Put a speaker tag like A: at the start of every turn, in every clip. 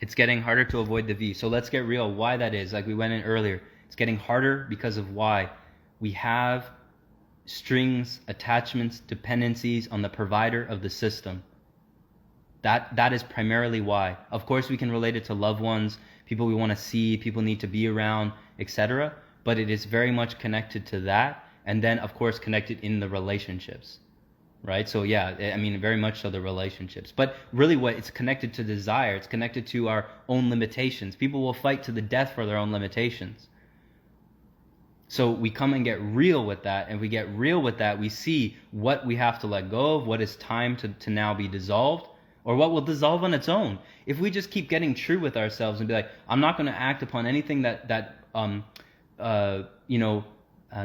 A: It's getting harder to avoid the V. So let's get real why that is. Like we went in earlier. It's getting harder because of why. We have strings, attachments, dependencies on the provider of the system. That is primarily why. Of course, we can relate it to loved ones, people we want to see, people need to be around, etc. But it is very much connected to that, and then of course connected in the relationships, right? So yeah, I mean very much so the relationships. But really, what it's connected to desire. It's connected to our own limitations. People will fight to the death for their own limitations. So we come and get real with that, and we get real with that, we see what we have to let go of, what is time to now be dissolved, or what will dissolve on its own. If we just keep getting true with ourselves and be like, I'm not going to act upon anything that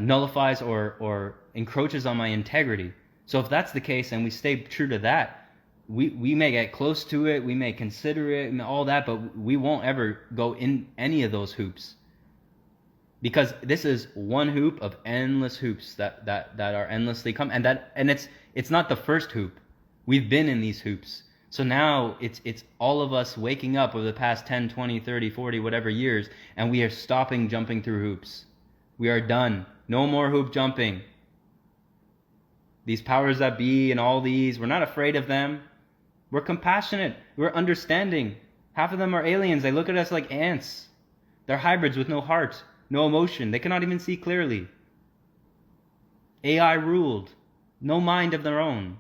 A: nullifies or encroaches on my integrity. So if that's the case and we stay true to that, we may get close to it, we may consider it and all that, but we won't ever go in any of those hoops. Because this is one hoop of endless hoops that are endlessly come, and it's not the first hoop. We've been in these hoops. So now it's all of us waking up over the past 10, 20, 30, 40, whatever years, and we are stopping jumping through hoops. We are done. No more hoop jumping. These powers that be and all these, we're not afraid of them. We're compassionate. We're understanding. Half of them are aliens. They look at us like ants. They're hybrids with no heart, no emotion. They cannot even see clearly. AI ruled. No mind of their own.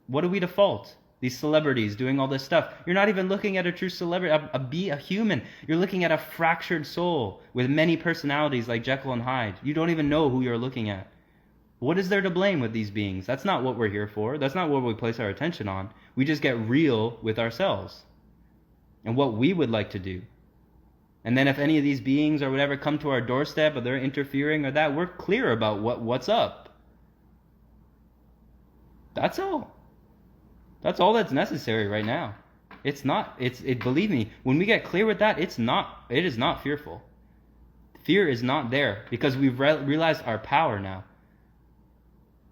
A: What do we default? These celebrities doing all this stuff. You're not even looking at a true celebrity, a human. You're looking at a fractured soul with many personalities like Jekyll and Hyde. You don't even know who you're looking at. What is there to blame with these beings? That's not what we're here for. That's not what we place our attention on. We just get real with ourselves and what we would like to do. And then if any of these beings or whatever come to our doorstep or they're interfering or that, we're clear about what's up. That's all. That's all that's necessary right now. Believe me, when we get clear with that, it is not fearful. Fear is not there because we've realized our power now.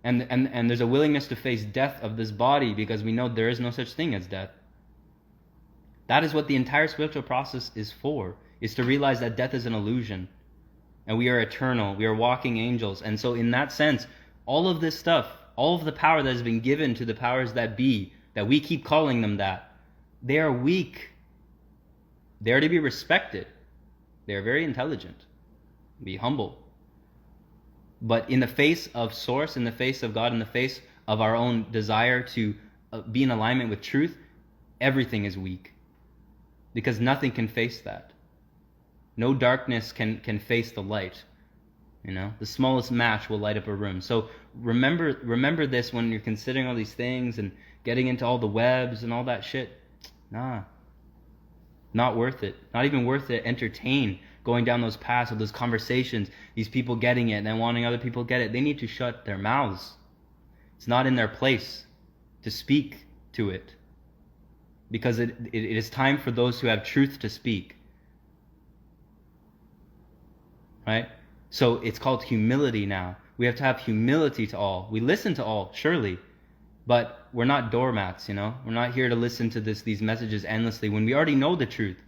A: And there's a willingness to face death of this body because we know there is no such thing as death. That is what the entire spiritual process is for, is to realize that death is an illusion. And we are eternal. We are walking angels. And so in that sense, all of this stuff, all of the power that has been given to the powers that be, that we keep calling them that, they are weak. They are to be respected. They are very intelligent. Be humble. But in the face of Source, in the face of God, in the face of our own desire to be in alignment with truth, everything is weak. Because nothing can face that. No darkness can face the light. The smallest match will light up a room. So remember this when you're considering all these things and getting into all the webs and all that shit. Not worth it. Not even worth it. Entertain going down those paths of those conversations, these people getting it and then wanting other people to get it. They need to shut their mouths. It's not in their place to speak to it. Because it is time for those who have truth to speak. Right? So it's called humility now. We have to have humility to all. We listen to all, surely. But we're not doormats, We're not here to listen to these messages endlessly when we already know the truth.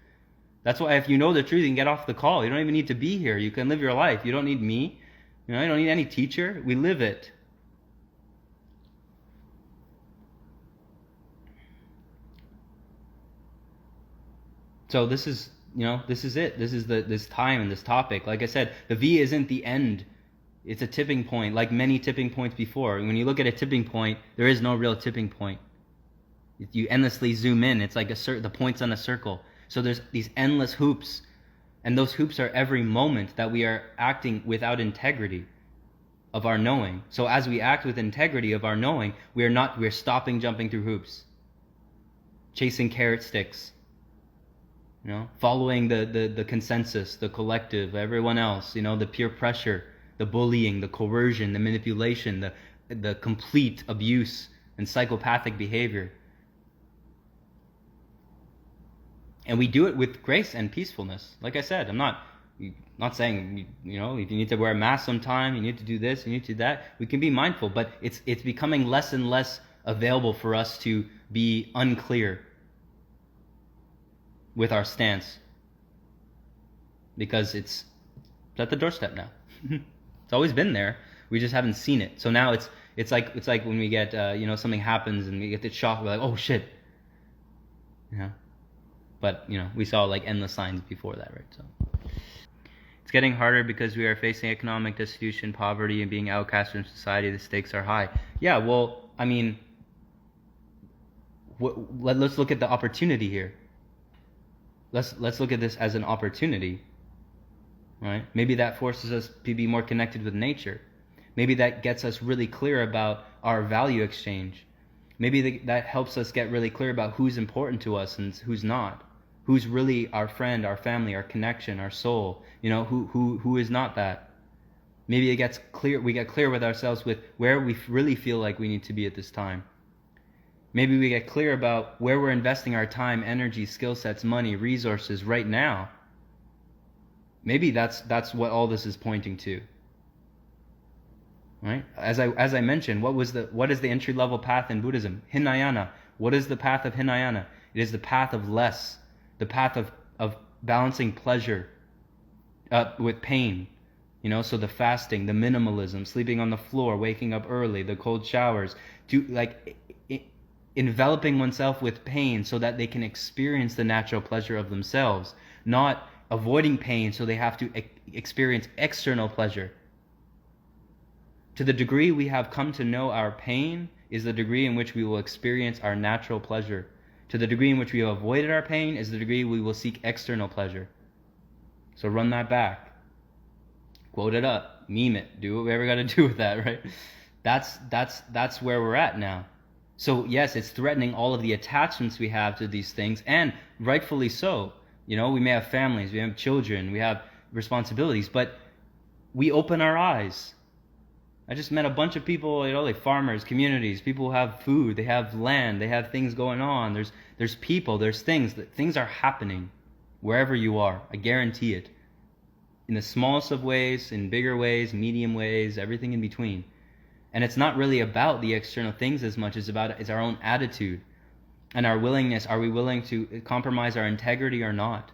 A: That's why if you know the truth, you can get off the call. You don't even need to be here. You can live your life. You don't need me. You don't need any teacher. We live it. So this is it. This is this time and this topic. Like I said, the V isn't the end. It's a tipping point, like many tipping points before. When you look at a tipping point, there is no real tipping point. You endlessly zoom in. It's like the points on a circle. So there's these endless hoops, and those hoops are every moment that we are acting without integrity of our knowing. So as we act with integrity of our knowing, we're stopping jumping through hoops, chasing carrot sticks. Following the consensus, the collective, everyone else, the peer pressure, the bullying, the coercion, the manipulation, the complete abuse and psychopathic behavior. And we do it with grace and peacefulness. Like I said, I'm not saying, if you need to wear a mask sometime, you need to do this, you need to do that. We can be mindful, but it's becoming less and less available for us to be unclear. with our stance, because it's at the doorstep now. It's always been there. We just haven't seen it. So now it's like when we get something happens and we get the shock. We're like, oh shit, But we saw like endless signs before that, right? So it's getting harder because we are facing economic destitution, poverty, and being outcast from society. The stakes are high. Yeah, well, I mean, let's look at the opportunity here. Let's look at this as an opportunity, right? Maybe that forces us to be more connected with nature. Maybe that gets us really clear about our value exchange. Maybe that helps us get really clear about who's important to us and who's not. Who's really our friend, our family, our connection, our soul. Who is not that. Maybe it gets clear. We get clear with ourselves with where we really feel like we need to be at this time. Maybe we get clear about where we're investing our time, energy, skill sets, money, resources right now. Maybe that's what all this is pointing to. Right? As I mentioned, what is the entry level path in Buddhism? Hinayana. What is the path of Hinayana? It is the path of less, the path of balancing pleasure with pain. So the fasting, the minimalism, sleeping on the floor, waking up early, the cold showers, enveloping oneself with pain so that they can experience the natural pleasure of themselves, not avoiding pain so they have to experience external pleasure. To the degree we have come to know our pain is the degree in which we will experience our natural pleasure. To the degree in which we have avoided our pain is the degree we will seek external pleasure. So run that back. Quote it up. Meme it. Do whatever you got to do with that, right? That's where we're at now. So yes, it's threatening all of the attachments we have to these things, and rightfully so. We may have families, we have children, we have responsibilities, but we open our eyes. I just met a bunch of people, like farmers, communities, people who have food, they have land, they have things going on. There's people, there's things. Things are happening wherever you are. I guarantee it. In the smallest of ways, in bigger ways, medium ways, everything in between. And it's not really about the external things as much as it's our own attitude and our willingness. Are we willing to compromise our integrity or not?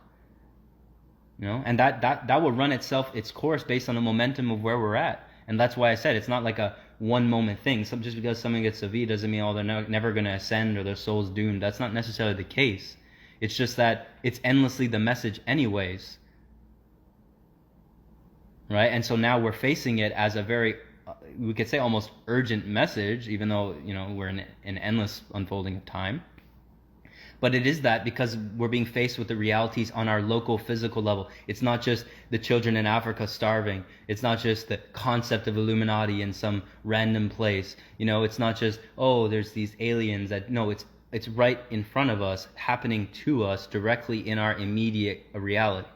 A: And that will run its course based on the momentum of where we're at. And that's why I said it's not like a one moment thing. Just because someone gets Savi doesn't mean they're never going to ascend or their soul's doomed. That's not necessarily the case. It's just that it's endlessly the message anyways. Right? And so now we're facing it as a very, we could say almost urgent message, even though, we're in an endless unfolding of time. But it is that because we're being faced with the realities on our local physical level. It's not just the children in Africa starving. It's not just the concept of Illuminati in some random place. It's not just, there's these aliens that, no, it's right in front of us, happening to us directly in our immediate reality.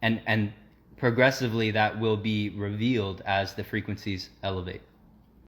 A: And progressively that will be revealed as the frequencies elevate.